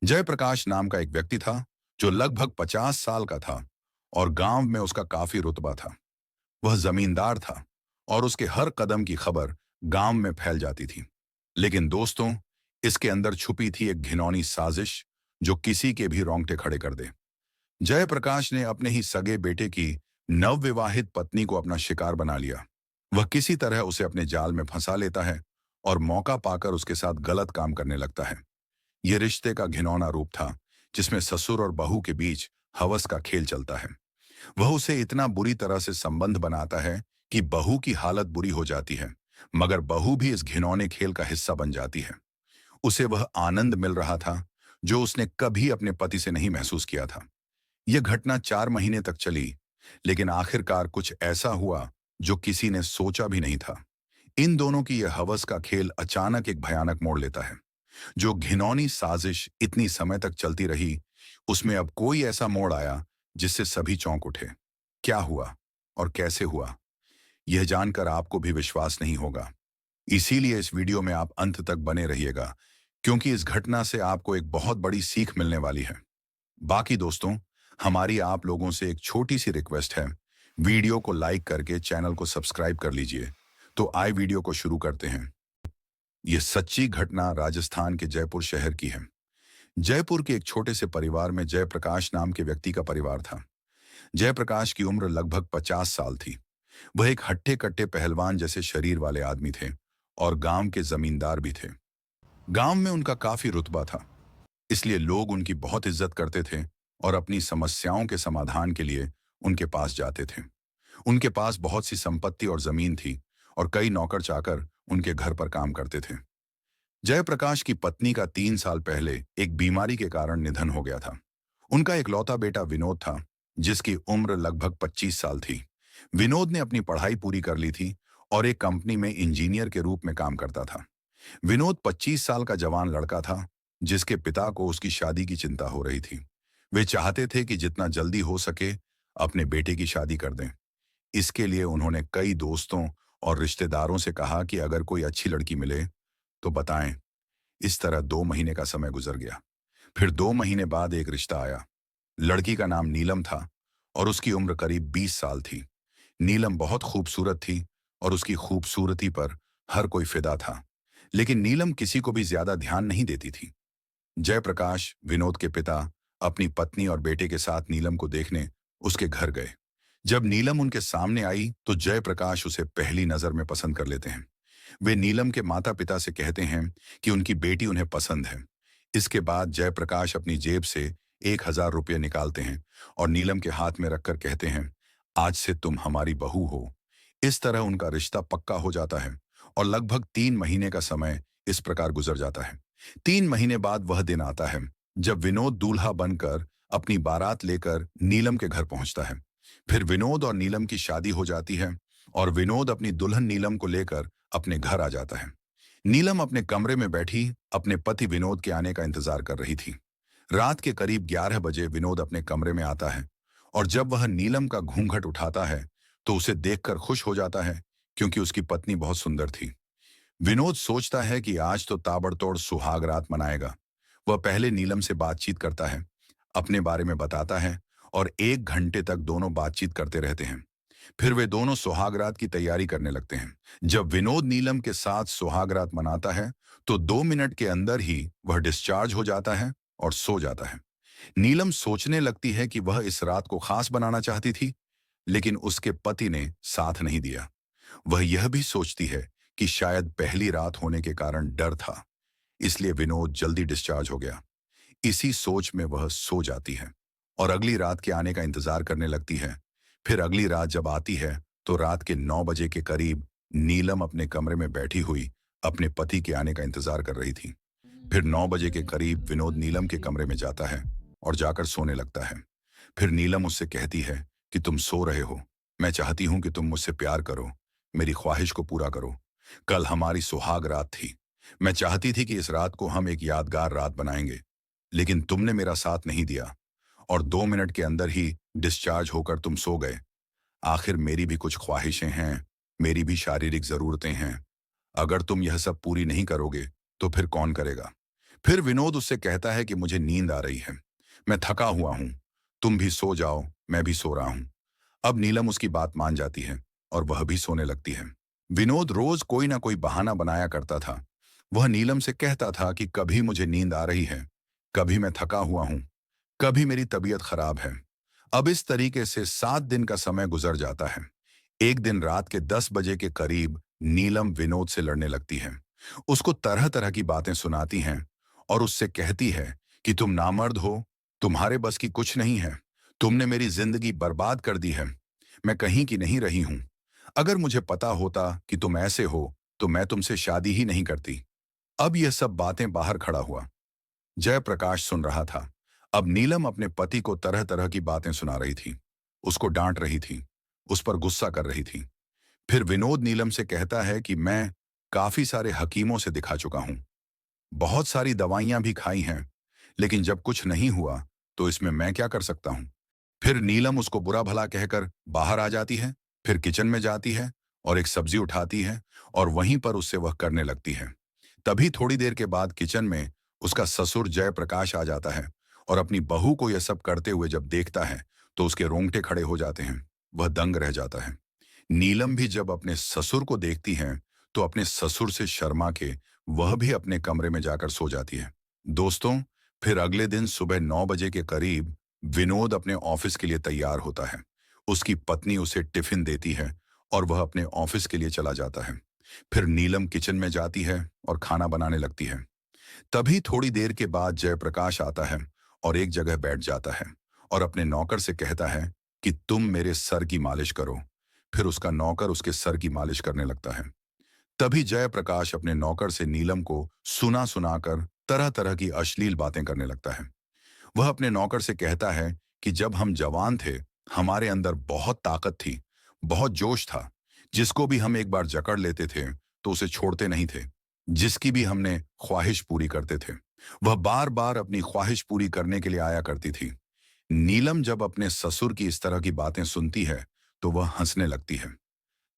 जयप्रकाश नाम का एक व्यक्ति था जो लगभग 50 साल का था और गांव में उसका काफी रुतबा था। वह जमींदार था और उसके हर कदम की खबर गांव में फैल जाती थी। लेकिन दोस्तों, इसके अंदर छुपी थी एक घिनौनी साजिश जो किसी के भी रोंगटे खड़े कर दे। जयप्रकाश ने अपने ही सगे बेटे की नवविवाहित पत्नी को अपना शिकार बना लिया। वह किसी तरह उसे अपने जाल में फंसा लेता है और मौका पाकर उसके साथ गलत काम करने लगता है। यह रिश्ते का घिनौना रूप था जिसमें ससुर और बहू के बीच हवस का खेल चलता है। वह उसे इतना बुरी तरह से संबंध बनाता है कि बहू की हालत बुरी हो जाती है, मगर बहू भी इस घिनौने खेल का हिस्सा बन जाती है। उसे वह आनंद मिल रहा था जो उसने कभी अपने पति से नहीं महसूस किया था। यह घटना 4 महीने तक चली, लेकिन आखिरकार कुछ ऐसा हुआ जो किसी ने सोचा भी नहीं था। इन दोनों की यह हवस का खेल अचानक एक भयानक मोड़ लेता है। जो घिनौनी साजिश इतनी समय तक चलती रही, उसमें अब कोई ऐसा मोड़ आया जिससे सभी चौंक उठे। क्या हुआ और कैसे हुआ, यह जानकर आपको भी विश्वास नहीं होगा। इसीलिए इस वीडियो में आप अंत तक बने रहिएगा, क्योंकि इस घटना से आपको एक बहुत बड़ी सीख मिलने वाली है। बाकी दोस्तों, हमारी आप लोगों से एक छोटी सी रिक्वेस्ट है। वीडियो को लाइक करके चैनल को सब्सक्राइब कर लीजिए। तो आइए वीडियो को शुरू करते हैं। यह सच्ची घटना राजस्थान के जयपुर शहर की है। जयपुर के एक छोटे से परिवार में जयप्रकाश नाम के व्यक्ति का परिवार था। जयप्रकाश की उम्र लगभग 50 साल थी। वह एक हट्टे कट्टे पहलवान जैसे शरीर वाले आदमी थे और गांव के जमींदार भी थे। गांव में उनका काफी रुतबा था, इसलिए लोग उनकी बहुत इज्जत करते थे और अपनी समस्याओं के समाधान के लिए उनके पास जाते थे। उनके पास बहुत सी संपत्ति और जमीन थी और कई नौकर चाकर उनके घर पर काम करते थे। जयप्रकाश की पत्नी का 3 साल पहले एक बीमारी के कारण निधन हो गया था। उनका इकलौता बेटा विनोद था, जिसकी उम्र लगभग 25 साल थी। विनोद ने अपनी पढ़ाई पूरी कर ली थी और एक कंपनी में इंजीनियर के रूप में काम करता था। विनोद 25 साल का जवान लड़का था, जिसके पिता को उसकी शादी की चिंता हो रही थी। वे चाहते थे कि जितना जल्दी हो सके अपने बेटे की शादी कर दें। इसके लिए उन्होंने कई दोस्तों और रिश्तेदारों से कहा कि अगर कोई अच्छी लड़की मिले तो बताएं। इस तरह 2 महीने का समय गुजर गया। फिर 2 महीने बाद एक रिश्ता आया। लड़की का नाम नीलम था और उसकी उम्र करीब 20 साल थी। नीलम बहुत खूबसूरत थी और उसकी खूबसूरती पर हर कोई फिदा था, लेकिन नीलम किसी को भी ज्यादा ध्यान नहीं देती थी। जयप्रकाश, विनोद के पिता, अपनी पत्नी और बेटे के साथ नीलम को देखने उसके घर गए। जब नीलम उनके सामने आई तो जयप्रकाश उसे पहली नजर में पसंद कर लेते हैं। वे नीलम के माता पिता से कहते हैं कि उनकी बेटी उन्हें पसंद है। इसके बाद जयप्रकाश अपनी जेब से 1,000 रुपये निकालते हैं और नीलम के हाथ में रखकर कहते हैं, आज से तुम हमारी बहू हो। इस तरह उनका रिश्ता पक्का हो जाता है और लगभग 3 महीने का समय इस प्रकार गुजर जाता है। 3 महीने बाद वह दिन आता है जब विनोद दूल्हा बनकर अपनी बारात लेकर नीलम के घर पहुंचता है। फिर विनोद और नीलम की शादी हो जाती है और विनोद अपनी दुल्हन नीलम को लेकर अपने घर आ जाता है। नीलम अपने कमरे में बैठी अपने पति विनोद के आने का इंतजार कर रही थी। रात के करीब 11 बजे विनोद अपने कमरे में आता है और जब वह नीलम का घूंघट उठाता है तो उसे देखकर खुश हो जाता है, क्योंकि उसकी पत्नी बहुत सुंदर थी। विनोद सोचता है कि आज तो ताबड़तोड़ सुहाग रात मनाएगा। वह पहले नीलम से बातचीत करता है, अपने बारे में बताता है और 1 घंटे तक दोनों बातचीत करते रहते हैं। फिर वे दोनों सुहागरात की तैयारी करने लगते हैं। जब विनोद नीलम के साथ सुहागरात मनाता है तो 2 मिनट के अंदर ही वह डिस्चार्ज हो जाता है और सो जाता है। नीलम सोचने लगती है कि वह इस रात को खास बनाना चाहती थी, लेकिन उसके पति ने साथ नहीं दिया। वह यह भी सोचती है कि शायद पहली रात होने के कारण डर था, इसलिए विनोद जल्दी डिस्चार्ज हो गया। इसी सोच में वह सो जाती है और अगली रात के आने का इंतजार करने लगती है। फिर अगली रात जब आती है तो रात के 9 बजे के करीब नीलम अपने कमरे में बैठी हुई अपने पति के आने का इंतजार कर रही थी। फिर 9 बजे के करीब विनोद नीलम के कमरे में जाता है और जाकर सोने लगता है। फिर नीलम उससे कहती है कि तुम सो रहे हो, मैं चाहती हूं कि तुम मुझसे प्यार करो, मेरी ख्वाहिश को पूरा करो। कल हमारी सुहाग रात थी। मैं चाहती थी कि इस रात को हम एक यादगार रात बनाएंगे, लेकिन तुमने मेरा साथ नहीं दिया और 2 मिनट के अंदर ही डिस्चार्ज होकर तुम सो गए। आखिर मेरी भी कुछ ख्वाहिशें हैं, मेरी भी शारीरिक जरूरतें हैं। अगर तुम यह सब पूरी नहीं करोगे तो फिर कौन करेगा। फिर विनोद उससे कहता है कि मुझे नींद आ रही है, मैं थका हुआ हूं, तुम भी सो जाओ, मैं भी सो रहा हूं। अब नीलम उसकी बात मान जाती है और वह भी सोने लगती है। विनोद रोज कोई ना कोई बहाना बनाया करता था। वह नीलम से कहता था कि कभी मुझे नींद आ रही है, कभी मैं थका हुआ हूं, कभी मेरी तबीयत खराब है। अब इस तरीके से 7 दिन का समय गुजर जाता है। एक दिन रात के 10 बजे के करीब नीलम विनोद से लड़ने लगती है। उसको तरह तरह की बातें सुनाती हैं और उससे कहती है कि तुम नामर्द हो, तुम्हारे बस की कुछ नहीं है, तुमने मेरी जिंदगी बर्बाद कर दी है, मैं कहीं की नहीं रही हूं। अगर मुझे पता होता कि तुम ऐसे हो तो मैं तुमसे शादी ही नहीं करती। अब यह सब बातें बाहर खड़ा हुआ जयप्रकाश सुन रहा था। अब नीलम अपने पति को तरह तरह की बातें सुना रही थी, उसको डांट रही थी, उस पर गुस्सा कर रही थी। फिर विनोद नीलम से कहता है कि मैं काफी सारे हकीमों से दिखा चुका हूं, बहुत सारी दवाइयां भी खाई हैं, लेकिन जब कुछ नहीं हुआ तो इसमें मैं क्या कर सकता हूं। फिर नीलम उसको बुरा भला कहकर बाहर आ जाती है, फिर किचन में जाती है और एक सब्जी उठाती है और वहीं पर उससे वह करने लगती है। तभी थोड़ी देर के बाद किचन में उसका ससुर जयप्रकाश आ जाता है और अपनी बहू को यह सब करते हुए जब देखता है तो उसके रोंगटे खड़े हो जाते हैं, वह दंग रह जाता है। नीलम भी जब अपने ससुर को देखती है तो अपने ससुर से शर्मा के वह भी अपने कमरे में जाकर सो जाती है। दोस्तों, फिर अगले दिन सुबह 9 बजे के करीब विनोद अपने ऑफिस के लिए तैयार होता है। उसकी पत्नी उसे टिफिन देती है और वह अपने ऑफिस के लिए चला जाता है। फिर नीलम किचन में जाती है और खाना बनाने लगती है। तभी थोड़ी देर के बाद जयप्रकाश आता है और एक जगह बैठ जाता है और अपने नौकर से कहता है कि तुम मेरे सर की मालिश करो। फिर उसका नौकर उसके सर की मालिश करने लगता है। तभी जयप्रकाश अपने नौकर से नीलम को सुना सुनाकर तरह तरह की अश्लील बातें करने लगता है। वह अपने नौकर से कहता है कि जब हम जवान थे, हमारे अंदर बहुत ताकत थी, बहुत जोश था। जिसको भी हम एक बार जकड़ लेते थे तो उसे छोड़ते नहीं थे। जिसकी भी हमने ख्वाहिश पूरी करते थे, वह बार बार अपनी ख्वाहिश पूरी करने के लिए आया करती थी। नीलम जब अपने ससुर की इस तरह की बातें सुनती है तो वह हंसने लगती है।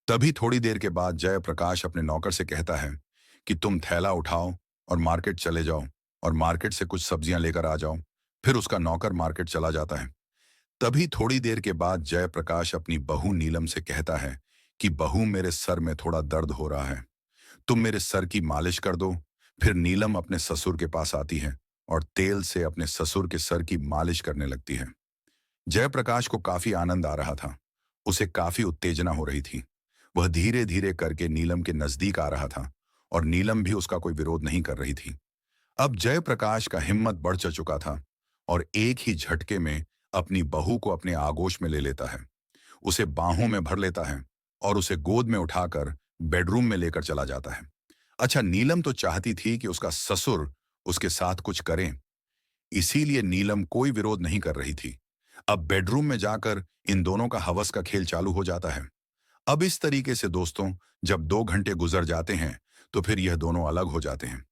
तभी थोड़ी देर के बाद जयप्रकाश अपने नौकर से कहता है कि तुम थैला उठाओ और मार्केट चले जाओ और मार्केट से कुछ सब्जियां लेकर आ जाओ। फिर उसका नौकर मार्केट चला जाता है। तभी थोड़ी देर के बाद जयप्रकाश अपनी बहू नीलम से कहता है कि बहू, मेरे सर में थोड़ा दर्द हो रहा है, तुम मेरे सर की मालिश कर दो। फिर नीलम अपने ससुर के पास आती है और तेल से अपने ससुर के सर की मालिश करने लगती है। जयप्रकाश को काफी आनंद आ रहा था, उसे काफी उत्तेजना हो रही थी। वह धीरे धीरे करके नीलम के नजदीक आ रहा था और नीलम भी उसका कोई विरोध नहीं कर रही थी। अब जयप्रकाश का हिम्मत बढ़ चुका था और एक ही झटके में अपनी बहू को अपने आगोश में ले लेता है, उसे बाहों में भर लेता है और उसे गोद में उठाकर बेडरूम में लेकर चला जाता है। अच्छा, नीलम तो चाहती थी कि उसका ससुर उसके साथ कुछ करें, इसीलिए नीलम कोई विरोध नहीं कर रही थी। अब बेडरूम में जाकर इन दोनों का हवस का खेल चालू हो जाता है। अब इस तरीके से दोस्तों, जब 2 घंटे गुजर जाते हैं तो फिर यह दोनों अलग हो जाते हैं।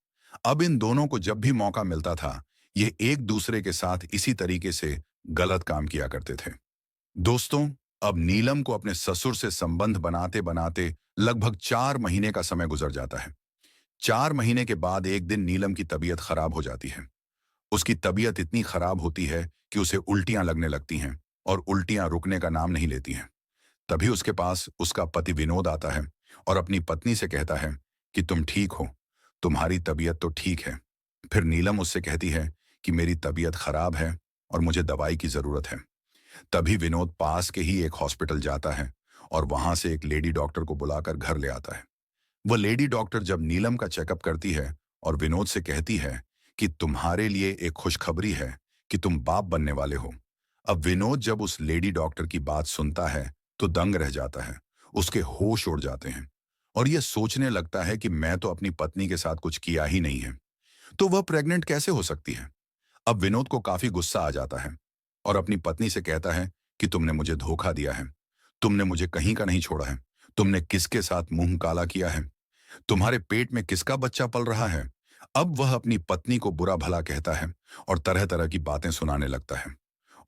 अब इन दोनों को जब भी मौका मिलता था, ये एक दूसरे के साथ इसी तरीके से गलत काम किया करते थे। दोस्तों, अब नीलम को अपने ससुर से संबंध बनाते बनाते लगभग 4 महीने का समय गुजर जाता है। 4 महीने के बाद एक दिन नीलम की तबीयत खराब हो जाती है। उसकी तबीयत इतनी खराब होती है कि उसे उल्टियां लगने लगती हैं और उल्टियां रुकने का नाम नहीं लेती हैं। तभी उसके पास उसका पति विनोद आता है और अपनी पत्नी से कहता है कि तुम ठीक हो, तुम्हारी तबीयत तो ठीक है। फिर नीलम उससे कहती है कि मेरी तबीयत खराब है और मुझे दवाई की जरूरत है। तभी विनोद पास के ही एक हॉस्पिटल जाता है और वहां से एक लेडी डॉक्टर को बुलाकर घर ले आता है। वह लेडी डॉक्टर जब नीलम का चेकअप करती है और विनोद से कहती है कि तुम्हारे लिए एक खुशखबरी है कि तुम बाप बनने वाले हो। अब विनोद जब उस लेडी डॉक्टर की बात सुनता है तो दंग रह जाता है, उसके होश उड़ जाते हैं और यह सोचने लगता है कि मैं तो अपनी पत्नी के साथ कुछ किया ही नहीं है, तो वह प्रेग्नेंट कैसे हो सकती है। अब विनोद को काफी गुस्सा आ जाता है और अपनी पत्नी से कहता है कि तुमने मुझे धोखा दिया है, तुमने मुझे कहीं का नहीं छोड़ा है, तुमने किसके साथ मुंह काला किया है, तुम्हारे पेट में किसका बच्चा पल रहा है। अब वह अपनी पत्नी को बुरा भला कहता है और तरह तरह की बातें सुनाने लगता है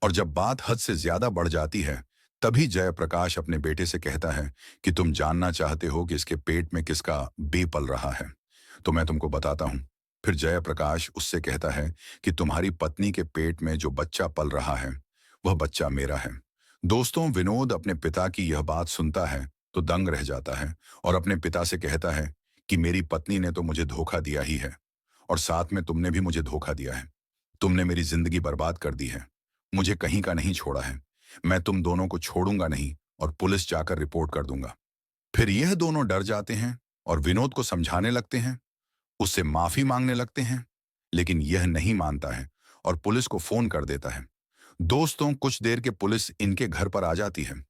और जब बात हद से ज्यादा बढ़ जाती है तभी जयप्रकाश अपने बेटे से कहता है कि तुम जानना चाहते हो कि इसके पेट में किसका बे पल रहा है, तो मैं तुमको बताता हूं। फिर जयप्रकाश उससे कहता है कि तुम्हारी पत्नी के पेट में जो बच्चा पल रहा है वह बच्चा मेरा है। दोस्तों, विनोद अपने पिता की यह बात सुनता है तो दंग रह जाता है और अपने पिता से कहता है कि मेरी पत्नी ने तो मुझे धोखा दिया ही है और साथ में तुमने भी मुझे धोखा दिया है। तुमने मेरी जिंदगी बर्बाद कर दी है, मुझे कहीं का नहीं छोड़ा है। मैं तुम दोनों को छोड़ूंगा नहीं और पुलिस जाकर रिपोर्ट कर दूंगा। फिर यह दोनों डर जाते हैं और विनोद को समझाने लगते हैं, उससे माफी मांगने लगते हैं, लेकिन यह नहीं मानता है और पुलिस को फोन कर देता है। दोस्तों, कुछ देर के पुलिस इनके घर पर आ जाती है।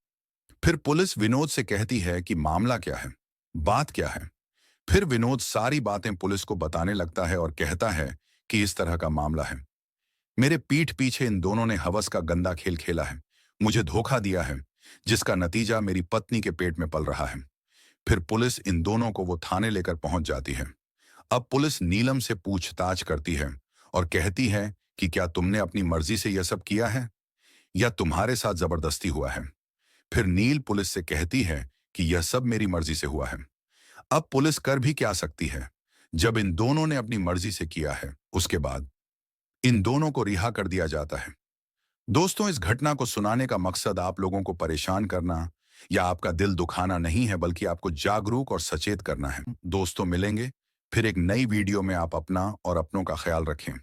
फिर पुलिस विनोद से कहती है कि मामला क्या है, बात क्या है। फिर विनोद सारी बातें पुलिस को बताने लगता है और कहता है कि इस तरह का मामला है। मेरे पीठ पीछे इन दोनों ने हवस का गंदा खेल खेला है, मुझे धोखा दिया है, जिसका नतीजा मेरी पत्नी के पेट में पल रहा है। फिर पुलिस इन दोनों को वो थाने लेकर पहुंच जाती है। अब पुलिस नीलम से पूछताछ करती है और कहती है कि क्या तुमने अपनी मर्जी से यह सब किया है या तुम्हारे साथ जबरदस्ती हुआ है। फिर नील पुलिस से कहती है कि यह सब मेरी मर्जी से हुआ है। अब पुलिस कर भी क्या सकती है जब इन दोनों ने अपनी मर्जी से किया है। उसके बाद इन दोनों को रिहा कर दिया जाता है। दोस्तों, इस घटना को सुनाने का मकसद आप लोगों को परेशान करना या आपका दिल दुखाना नहीं है, बल्कि आपको जागरूक और सचेत करना है। दोस्तों, मिलेंगे फिर एक नई वीडियो में। आप अपना और अपनों का ख्याल रखें।